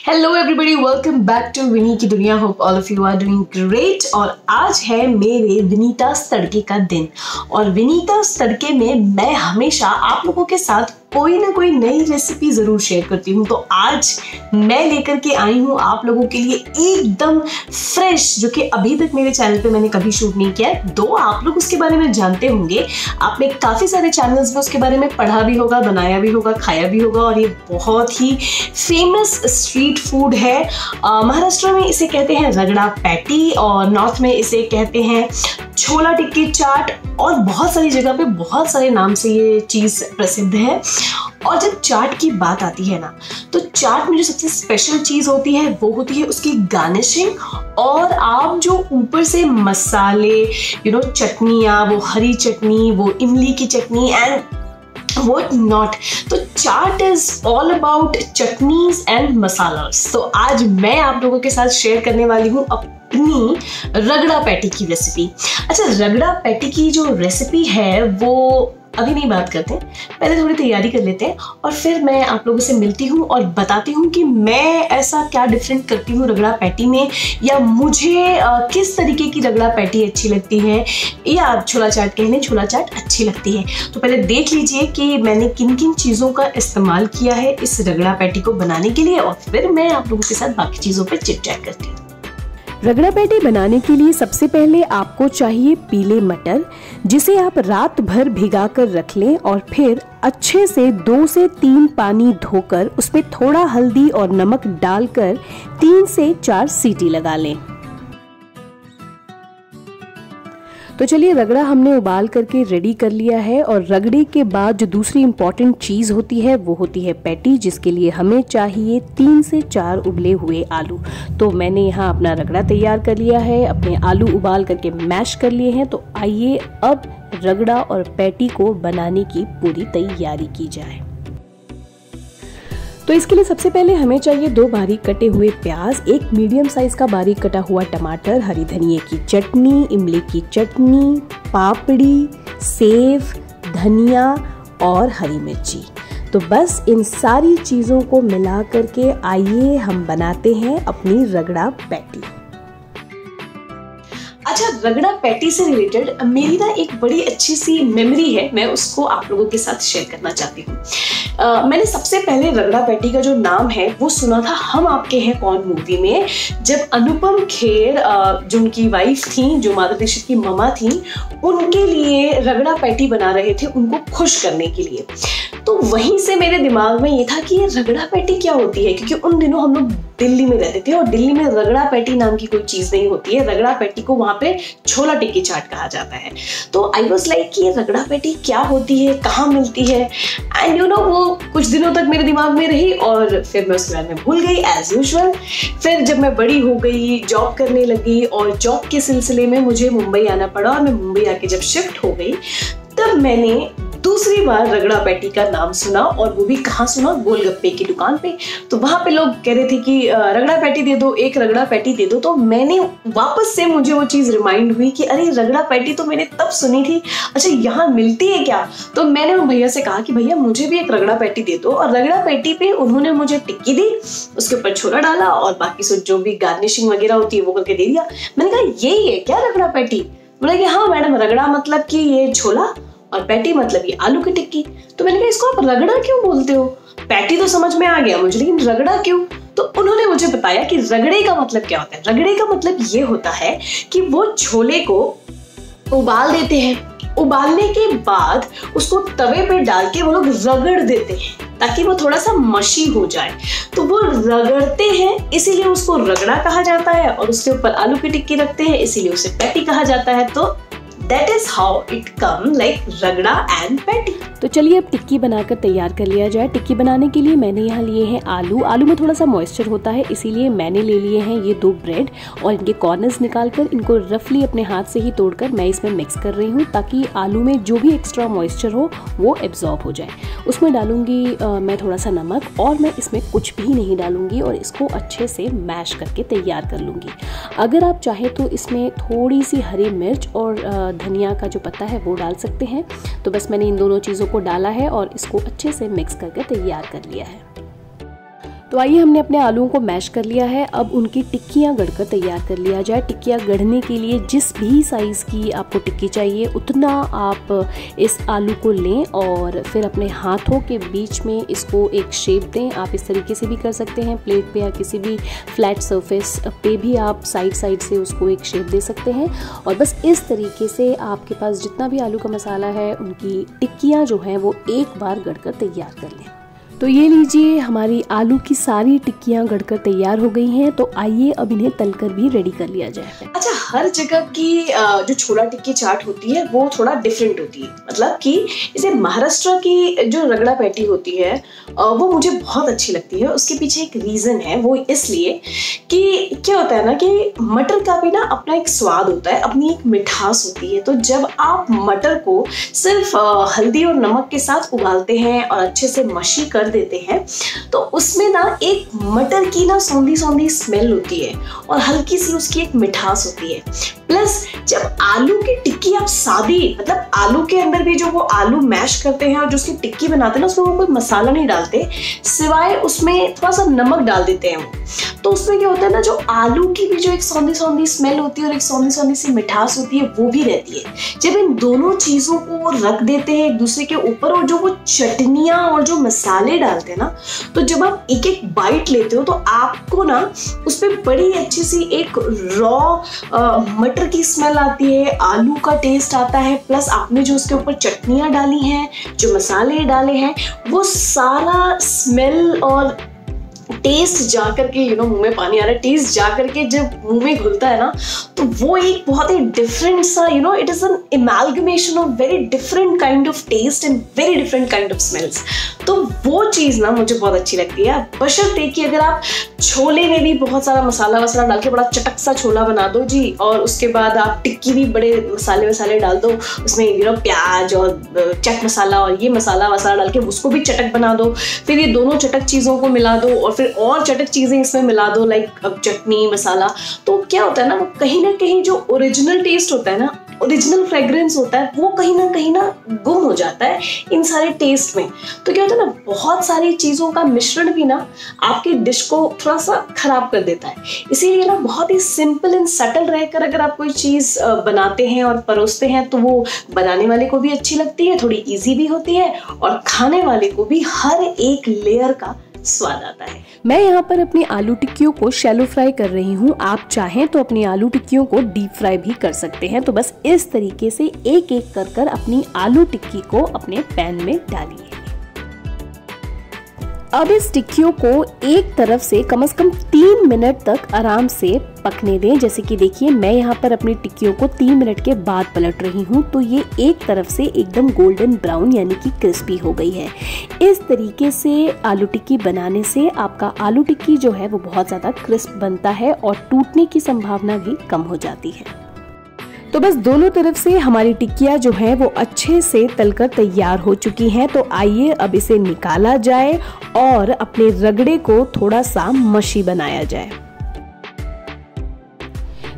Hello everybody, welcome back to Vini की दुनिया। Hope all of you are doing great. और आज है मेरे विनीता's तड़के का दिन। और विनीता's तड़के में मैं हमेशा आप लोगों के साथ कोई ना कोई नई रेसिपी जरूर शेयर करती हूँ। तो आज मैं लेकर के आई हूँ आप लोगों के लिए एकदम फ्रेश, जो कि अभी तक मेरे चैनल पे मैंने कभी शूट नहीं किया है। दो आप लोग उसके बारे में जानते होंगे, आपने काफी सारे चैनल्स में उसके बारे में पढ़ा भी होगा, बनाया भी होगा, खाया भी होगा। और ये बहुत ही फेमस स्ट्रीट फूड है। महाराष्ट्र में इसे कहते हैं रगड़ा पैटी और नॉर्थ में इसे कहते हैं छोला टिक्की चाट, और बहुत सारी जगह पे बहुत सारे नाम से ये चीज प्रसिद्ध है। और जब चाट की बात आती है ना, तो चाट में जो सबसे स्पेशल चीज होती है वो होती है उसकी गार्निशिंग। और आप जो ऊपर से मसाले, चटनियाँ, वो हरी चटनी, वो इमली की चटनी एंड what not, तो chaat is all about chutneys and masalas. तो आज मैं आप लोगों के साथ शेयर करने वाली हूँ अपनी रगड़ा पैटी की रेसिपी। अच्छा, रगड़ा पैटी की जो रेसिपी है वो अभी नहीं बात करते, पहले थोड़ी तैयारी कर लेते हैं और फिर मैं आप लोगों से मिलती हूँ और बताती हूँ कि मैं ऐसा क्या डिफरेंट करती हूँ रगड़ा पैटी में, या मुझे किस तरीके की रगड़ा पैटी अच्छी लगती है, या आप छोला चाट कह लें, छोला चाट अच्छी लगती है। तो पहले देख लीजिए कि मैंने किन किन चीज़ों का इस्तेमाल किया है इस रगड़ा पैटी को बनाने के लिए, और फिर मैं आप लोगों के साथ बाकी चीज़ों पर चिट चैट करती हूँ। रगड़ा पैटी बनाने के लिए सबसे पहले आपको चाहिए पीले मटर, जिसे आप रात भर भिगा कर रख लें और फिर अच्छे से 2 से 3 पानी धोकर उसमें थोड़ा हल्दी और नमक डालकर 3 से 4 सीटी लगा लें। तो चलिए, रगड़ा हमने उबाल करके रेडी कर लिया है। और रगड़े के बाद जो दूसरी इम्पॉर्टेंट चीज़ होती है वो होती है पैटी, जिसके लिए हमें चाहिए 3 से 4 उबले हुए आलू। तो मैंने यहाँ अपना रगड़ा तैयार कर लिया है, अपने आलू उबाल करके मैश कर लिए हैं। तो आइए अब रगड़ा और पैटी को बनाने की पूरी तैयारी की जाए। तो इसके लिए सबसे पहले हमें चाहिए 2 बारीक कटे हुए प्याज, 1 मीडियम साइज का बारीक कटा हुआ टमाटर, हरी धनिया की चटनी, इमली की चटनी, पापड़ी, सेव, धनिया और हरी मिर्ची। तो बस इन सारी चीज़ों को मिला करके आइए हम बनाते हैं अपनी रगड़ा पैटी। अच्छा, रगड़ा पैटी से रिलेटेड मेरी ना एक बड़ी अच्छी सी मेमोरी है, मैं उसको आप लोगों के साथ शेयर करना चाहती हूँ। मैंने सबसे पहले रगड़ा पैटी का जो नाम है वो सुना था हम आपके हैं कौन मूवी में, जब अनुपम खेर जो उनकी वाइफ थी, जो माधुरी दीक्षित की ममा थी, उनके लिए रगड़ा पैटी बना रहे थे उनको खुश करने के लिए। तो वहीं से मेरे दिमाग में ये था कि ये रगड़ा पैटी क्या होती है, क्योंकि उन दिनों हम लोग दिल्ली में रहते थे और दिल्ली में रगड़ा पैटी नाम की कोई चीज नहीं होती है। रगड़ा पैटी को वहां पे छोला टिक्की चाट कहा जाता है। तो आई वाज लाइक कि ये रगड़ा पैटी क्या होती है, कहाँ मिलती है, एंड वो कुछ दिनों तक मेरे दिमाग में रही और फिर मैं उसके बारे में भूल गई एज यूजुअल। फिर जब मैं बड़ी हो गई, जॉब करने लगी, और जॉब के सिलसिले में मुझे मुंबई आना पड़ा, और मैं मुंबई आके जब शिफ्ट हो गई तब मैंने दूसरी बार रगड़ा पैटी का नाम सुना, और वो भी कहाँ सुना, गोलगप्पे की दुकान पे। तो वहां पे लोग कह रहे थे कि रगड़ा पैटी दे दो, एक रगड़ा पैटी दे दो। तो मैंने वापस से, मुझे वो चीज रिमाइंड हुई कि अरे रगड़ा पैटी तो मैंने तब सुनी थी, अच्छा यहाँ मिलती है क्या। तो मैंने उन भैया से कहा कि भैया मुझे भी एक रगड़ा पैटी दे दो, और रगड़ा पैटी पे उन्होंने मुझे टिक्की दी, उसके ऊपर छोला डाला और बाकी सब जो भी गार्निशिंग वगैरह होती है वो करके दे दिया। मैंने कहा यही है क्या रगड़ा पैटी? बोला कि हाँ मैडम, रगड़ा मतलब कि ये छोला और पैटी मतलब ये आलू की टिक्की। तो मैंने कहा इसको आप रगड़ा क्यों बोलते हो? पैटी तो समझ में आ गया मुझे, लेकिन रगड़ा क्यों? तो उन्होंने मुझे बताया कि रगड़े का मतलब क्या होता है। रगड़े का मतलब ये होता है कि वो छोले को उबाल देते हैं, उबालने के बाद उसको तवे पे डाल के वो लोग रगड़ देते हैं ताकि वो थोड़ा सा मशी हो जाए। तो वो रगड़ते हैं, इसीलिए उसको रगड़ा कहा जाता है, और उसके ऊपर आलू की टिक्की रखते हैं, इसीलिए उसे पैटी कहा जाता है। तो That is how it come like रगड़ा and पैटी। तो चलिए अब टिक्की बनाकर तैयार कर लिया जाए। टिक्की बनाने के लिए मैंने यहाँ लिए हैं आलू में थोड़ा सा मॉइस्चर होता है, इसीलिए मैंने ले लिए हैं ये 2 ब्रेड, और इनके कॉर्नर्स निकालकर इनको रफली अपने हाथ से ही तोड़कर मैं इसमें मिक्स कर रही हूँ, ताकि आलू में जो भी एक्स्ट्रा मॉइस्चर हो वो एब्जॉर्ब हो जाए। उसमें डालूंगी मैं थोड़ा सा नमक, और मैं इसमें कुछ भी नहीं डालूंगी, और इसको अच्छे से मैश करके तैयार कर लूँगी। अगर आप चाहें तो इसमें थोड़ी सी हरी मिर्च और धनिया का जो पत्ता है वो डाल सकते हैं। तो बस मैंने इन दोनों चीज़ों को डाला है और इसको अच्छे से मिक्स करके तैयार कर लिया है। तो आइए हमने अपने आलूओं को मैश कर लिया है। अब उनकी टिक्कियाँ गढ़कर तैयार कर लिया जाए। टिक्कियाँ गढ़ने के लिए जिस भी साइज़ की आपको टिक्की चाहिए उतना आप इस आलू को लें और फिर अपने हाथों के बीच में इसको एक शेप दें। आप इस तरीके से भी कर सकते हैं, प्लेट पे या किसी भी फ्लैट सरफेस पे भी आप साइड से उसको एक शेप दे सकते हैं। और बस इस तरीके से आपके पास जितना भी आलू का मसाला है उनकी टिक्कियाँ जो हैं वो एक बार गढ़कर तैयार कर लें। तो ये लीजिए, हमारी आलू की सारी टिक्कियाँ गढ़कर तैयार हो गई हैं। तो आइए अब इन्हें तलकर भी रेडी कर लिया जाए। अच्छा, हर जगह की जो छोला टिक्की चाट होती है वो थोड़ा डिफरेंट होती है। मतलब कि जैसे महाराष्ट्र की जो रगड़ा पैटी होती है वो मुझे बहुत अच्छी लगती है। उसके पीछे एक रीज़न है, वो इसलिए कि क्या होता है ना कि मटर का भी ना अपना एक स्वाद होता है, अपनी एक मिठास होती है। तो जब आप मटर को सिर्फ हल्दी और नमक के साथ उबालते हैं और अच्छे से मशी कर देते हैं तो उसमें ना एक मटर की ना सौंधी सौंधी स्मेल होती है और हल्की सी उसकी एक मिठास होती है। प्लस जब आलू की टिक्की आप सादी, मतलब आलू के अंदर भी जो वो आलू मैश करते हैं और जो उसकी टिक्की बनाते हैं ना, उसमें वो कोई मसाला नहीं डालते, सिवाय उसमें थोड़ा सा नमक डाल देते हैं वो। तो उसमें क्या होता है ना, जो आलू की भी जो एक सौंधी सौंधी स्मेल होती है और एक सौंधी सौंधी सी मिठास होती है वो भी रहती है। जब इन दोनों चीजों को रख देते हैं एक दूसरे के ऊपर और जो वो चटनियाँ और जो मसाले डालते हैं ना, तो जब आप एक एक बाइट लेते हो तो आपको ना उस पर बड़ी अच्छी सी एक रॉ मटर की स्मेल आती है, आलू का टेस्ट आता है। प्लस आपने जो उसके ऊपर चटनियाँ डाली हैं, जो मसाले डाले हैं, वो सारा स्मेल और टेस्ट जा करके मुंह में पानी आ रहा है, टेस्ट जा करके जब मुंह में घुलता है ना तो वो एक बहुत ही डिफरेंट सा it is an amalgamation of very different kind of taste and very different kind of smells. तो वो चीज़ ना मुझे बहुत अच्छी लगती है। बशर्ते कि अगर आप छोले में भी बहुत सारा मसाला वसाला डाल के बड़ा चटक सा छोला बना दो जी, और उसके बाद आप टिक्की भी बड़े मसाले वसाले डाल दो, उसमें प्याज और चट मसाला और ये मसाला वसाला डाल के उसको भी चटक बना दो, फिर ये दोनों चटक चीज़ों को मिला दो और फिर और चटक चीज़ें इसमें मिला दो, लाइक चटनी मसाला। तो क्या होता है ना, वो कहीं ना कहीं जो ओरिजिनल टेस्ट होता है ना, ओरिजिनल फ्रेग्रेंस होता है, वो कहीं ना गुम हो जाता है इन सारे टेस्ट में। तो क्या होता है ना, बहुत सारी चीज़ों का मिश्रण भी ना आपकी डिश को थोड़ा सा खराब कर देता है। इसीलिए ना बहुत ही सिंपल एंड सटल रहकर अगर आप कोई चीज़ बनाते हैं और परोसते हैं तो वो बनाने वाले को भी अच्छी लगती है, थोड़ी ईजी भी होती है और खाने वाले को भी हर एक लेयर का स्वाद आता है। मैं यहाँ पर अपनी आलू टिक्कियों को शैलो फ्राई कर रही हूँ। आप चाहें तो अपनी आलू टिक्कियों को डीप फ्राई भी कर सकते हैं। तो बस इस तरीके से एक एक कर अपनी आलू टिक्की को अपने पैन में डालिए। अब इस टिक्कियों को एक तरफ से कम 3 मिनट तक आराम से पकने दें। जैसे कि देखिए, मैं यहाँ पर अपनी टिक्कियों को 3 मिनट के बाद पलट रही हूँ तो ये एक तरफ से एकदम गोल्डन ब्राउन यानी कि क्रिस्पी हो गई है। इस तरीके से आलू टिक्की बनाने से आपका आलू टिक्की जो है वो बहुत ज़्यादा क्रिस्प बनता है और टूटने की संभावना भी कम हो जाती है। तो बस दोनों तरफ से हमारी टिक्कियाँ जो है वो अच्छे से तलकर तैयार हो चुकी हैं। तो आइए अब इसे निकाला जाए और अपने रगड़े को थोड़ा सा मशी बनाया जाए।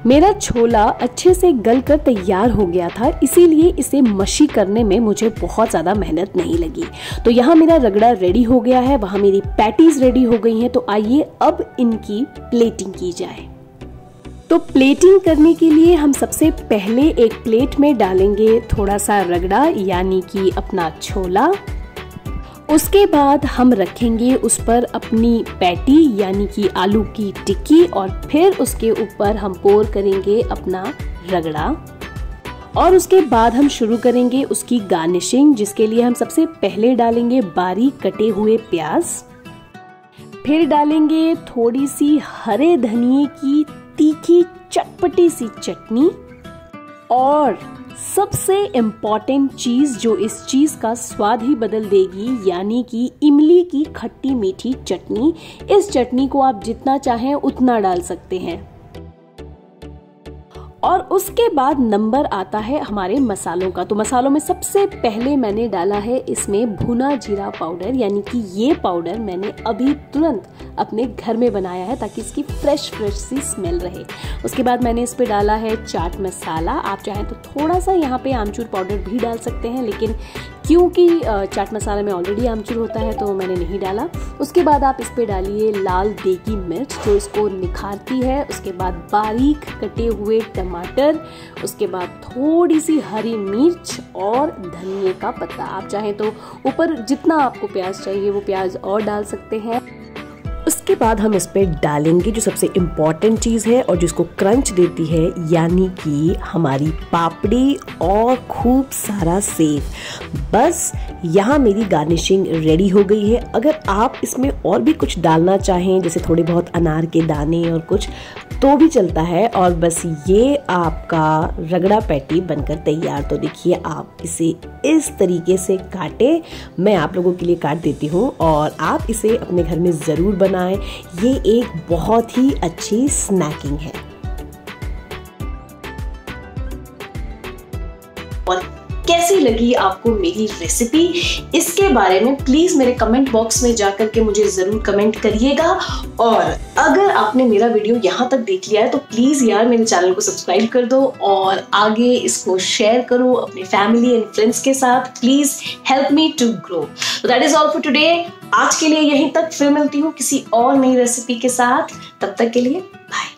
मेरा छोला अच्छे से गलकर तैयार हो गया था, इसीलिए इसे मशी करने में मुझे बहुत ज़्यादा मेहनत नहीं लगी। तो यहाँ मेरा रगड़ा रेडी हो गया है, वहाँ मेरी पैटीज रेडी हो गई हैं। तो आइए अब इनकी प्लेटिंग की जाए। तो प्लेटिंग करने के लिए हम सबसे पहले एक प्लेट में डालेंगे थोड़ा सा रगड़ा यानी कि अपना छोला। उसके बाद हम रखेंगे उस पर अपनी पैटी यानी कि आलू की टिक्की और फिर उसके ऊपर हम पोर करेंगे अपना रगड़ा और उसके बाद हम शुरू करेंगे उसकी गार्निशिंग, जिसके लिए हम सबसे पहले डालेंगे बारीक कटे हुए प्याज, फिर डालेंगे थोड़ी सी हरे धनिए की तीखी चटपटी सी चटनी और सबसे इम्पॉर्टेंट चीज जो इस चीज का स्वाद ही बदल देगी यानी कि इमली की खट्टी मीठी चटनी। इस चटनी को आप जितना चाहें उतना डाल सकते हैं। और उसके बाद नंबर आता है हमारे मसालों का। तो मसालों में सबसे पहले मैंने डाला है इसमें भुना जीरा पाउडर, यानी कि ये पाउडर मैंने अभी तुरंत अपने घर में बनाया है ताकि इसकी फ्रेश सी स्मेल रहे। उसके बाद मैंने इस पे डाला है चाट मसाला। आप चाहें तो थोड़ा सा यहाँ पे आमचूर पाउडर भी डाल सकते हैं, लेकिन क्योंकि चाट मसाला में ऑलरेडी आमचूर होता है तो मैंने नहीं डाला। उसके बाद आप इस पे डालिए लाल देगी मिर्च जो इसको निखारती है। उसके बाद बारीक कटे हुए टमाटर, उसके बाद थोड़ी सी हरी मिर्च और धनिए का पत्ता। आप चाहें तो ऊपर जितना आपको प्याज चाहिए वो प्याज और डाल सकते हैं। उसके बाद हम इस पे डालेंगे जो सबसे इम्पॉर्टेंट चीज़ है और जिसको क्रंच देती है, यानी कि हमारी पापड़ी और खूब सारा सेव। बस यहाँ मेरी गार्निशिंग रेडी हो गई है। अगर आप इसमें और भी कुछ डालना चाहें, जैसे थोड़े बहुत अनार के दाने और कुछ, तो भी चलता है। और बस ये आपका रगड़ा पैटी बनकर तैयार। तो देखिए, आप इसे इस तरीके से काटें, मैं आप लोगों के लिए काट देती हूँ और आप इसे अपने घर में ज़रूर बनाएं। ये एक बहुत ही अच्छी स्नैकिंग है। और कैसी लगी आपको मेरी रेसिपी, इसके बारे में प्लीज मेरे कमेंट बॉक्स में जाकर के मुझे जरूर कमेंट करिएगा। और अगर आपने मेरा वीडियो यहाँ तक देख लिया है तो प्लीज यार मेरे चैनल को सब्सक्राइब कर दो और आगे इसको शेयर करो अपने फैमिली एंड फ्रेंड्स के साथ। Please help me to grow. That is all for today. आज के लिए यहीं तक, फिर मिलती हूँ किसी और नई रेसिपी के साथ। तब तक के लिए बाय।